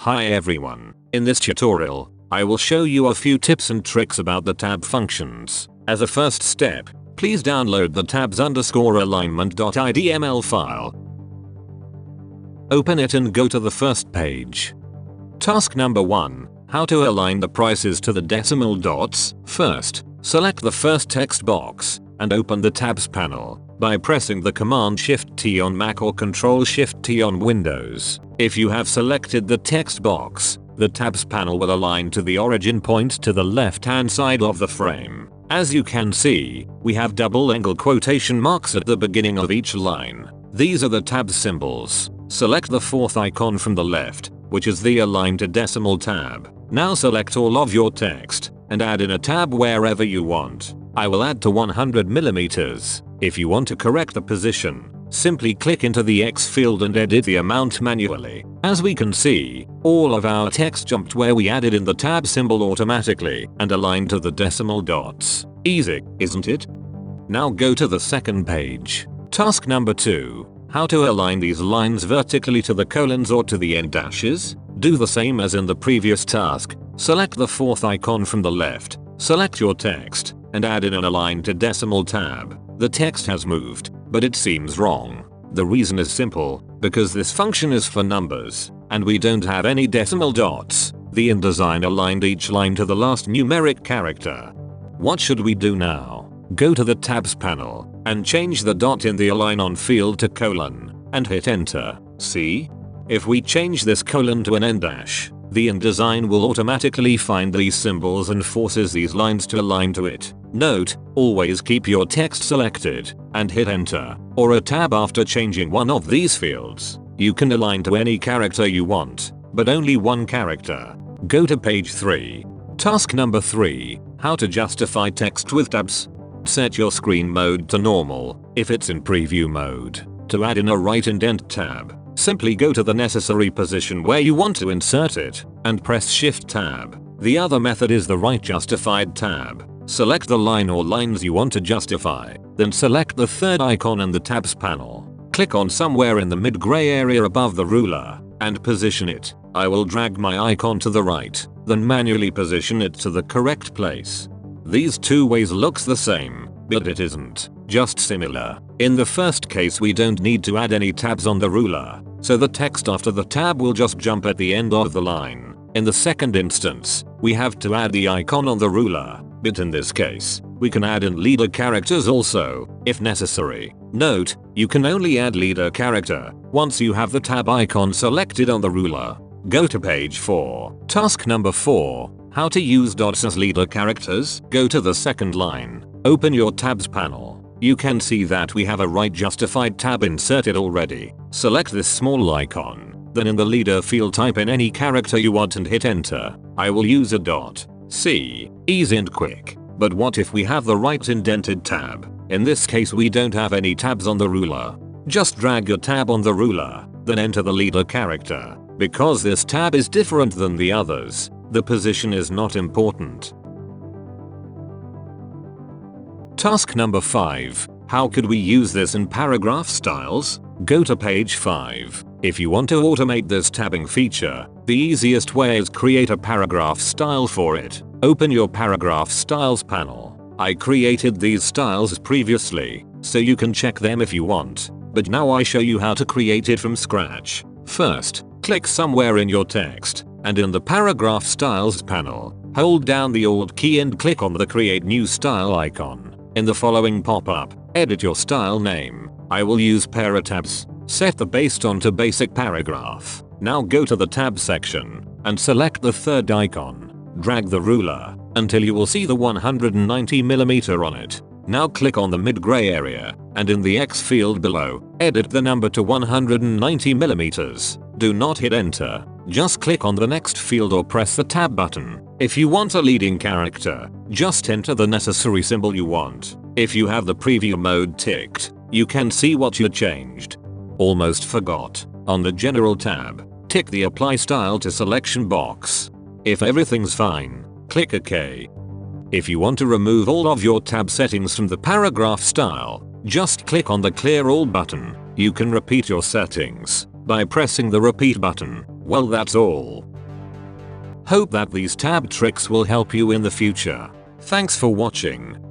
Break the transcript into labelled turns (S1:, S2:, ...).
S1: Hi everyone, in this tutorial, I will show you a few tips and tricks about the tab functions. As a first step, please download the tabs_alignment.idml file. Open it and go to the first page. Task number 1, how to align the prices to the decimal dots. First, select the first text box and open the tabs panel by pressing the Command Shift T on Mac or Control Shift T on Windows. If you have selected the text box, the tabs panel will align to the origin point to the left hand side of the frame. As you can see, we have double angle quotation marks at the beginning of each line. These are the tabs symbols. Select the fourth icon from the left, which is the Align to Decimal tab. Now select all of your text and add in a tab wherever you want. I will add to 100mm. If you want to correct the position, simply click into the X field and edit the amount manually. As we can see, all of our text jumped where we added in the tab symbol automatically and aligned to the decimal dots. Easy, isn't it? Now go to the second page. Task number 2. How to align these lines vertically to the colons or to the end dashes? Do the same as in the previous task. Select the fourth icon from the left, select your text, and add in an Align to Decimal tab. The text has moved, but it seems wrong. The reason is simple, because this function is for numbers, and we don't have any decimal dots. The InDesign aligned each line to the last numeric character. What should we do now? Go to the tabs panel, and change the dot in the Align On field to colon, and hit enter. See? If we change this colon to an end dash, the InDesign will automatically find these symbols and forces these lines to align to it. Note, always keep your text selected and hit enter or a tab after changing one of these fields. You can align to any character you want, but only one character. Go to page 3. Task number 3, how to justify text with tabs. Set your screen mode to normal if it's in preview mode. To add in a right indent tab, simply go to the necessary position where you want to insert it and press Shift Tab. The other method is the right justified tab. Select the line or lines you want to justify, then select the third icon in the tabs panel. Click on somewhere in the mid-gray area above the ruler and position it. I will drag my icon to the right, then manually position it to the correct place. These two ways looks the same, but it isn't, just similar. In the first case we don't need to add any tabs on the ruler, so the text after the tab will just jump at the end of the line. In the second instance, we have to add the icon on the ruler, but in this case, we can add in leader characters also, if necessary. Note, you can only add leader character once you have the tab icon selected on the ruler. Go to page 4. Task number 4. How to use dots as leader characters. Go to the second line. Open your tabs panel. You can see that we have a right justified tab inserted already. Select this small icon. Then in the leader field type in any character you want and hit enter. I will use a dot. See, easy and quick. But what if we have the right indented tab? In this case we don't have any tabs on the ruler. Just drag a tab on the ruler, then enter the leader character. Because this tab is different than the others, the position is not important. Task number 5. How could we use this in paragraph styles? Go to page 5. If you want to automate this tabbing feature, the easiest way is create a paragraph style for it. Open your paragraph styles panel. I created these styles previously, so you can check them if you want, but now I show you how to create it from scratch. First, click somewhere in your text, and in the paragraph styles panel, hold down the Alt key and click on the Create New Style icon. In the following pop-up, edit your style name. I will use paratabs. Set the based on to basic paragraph. Now go to the tab section and select the third icon. Drag the ruler until you will see the 190mm on it. Now click on the mid-gray area and in the X field below, edit the number to 190mm. Do not hit enter. Just click on the next field or press the tab button. If you want a leading character, just enter the necessary symbol you want. If you have the preview mode ticked, you can see what you changed. Almost forgot. On the General tab, tick the Apply Style to Selection box. If everything's fine, click OK. If you want to remove all of your tab settings from the paragraph style, just click on the Clear All button. You can repeat your settings by pressing the repeat button. Well, that's all. Hope that these tab tricks will help you in the future. Thanks for watching.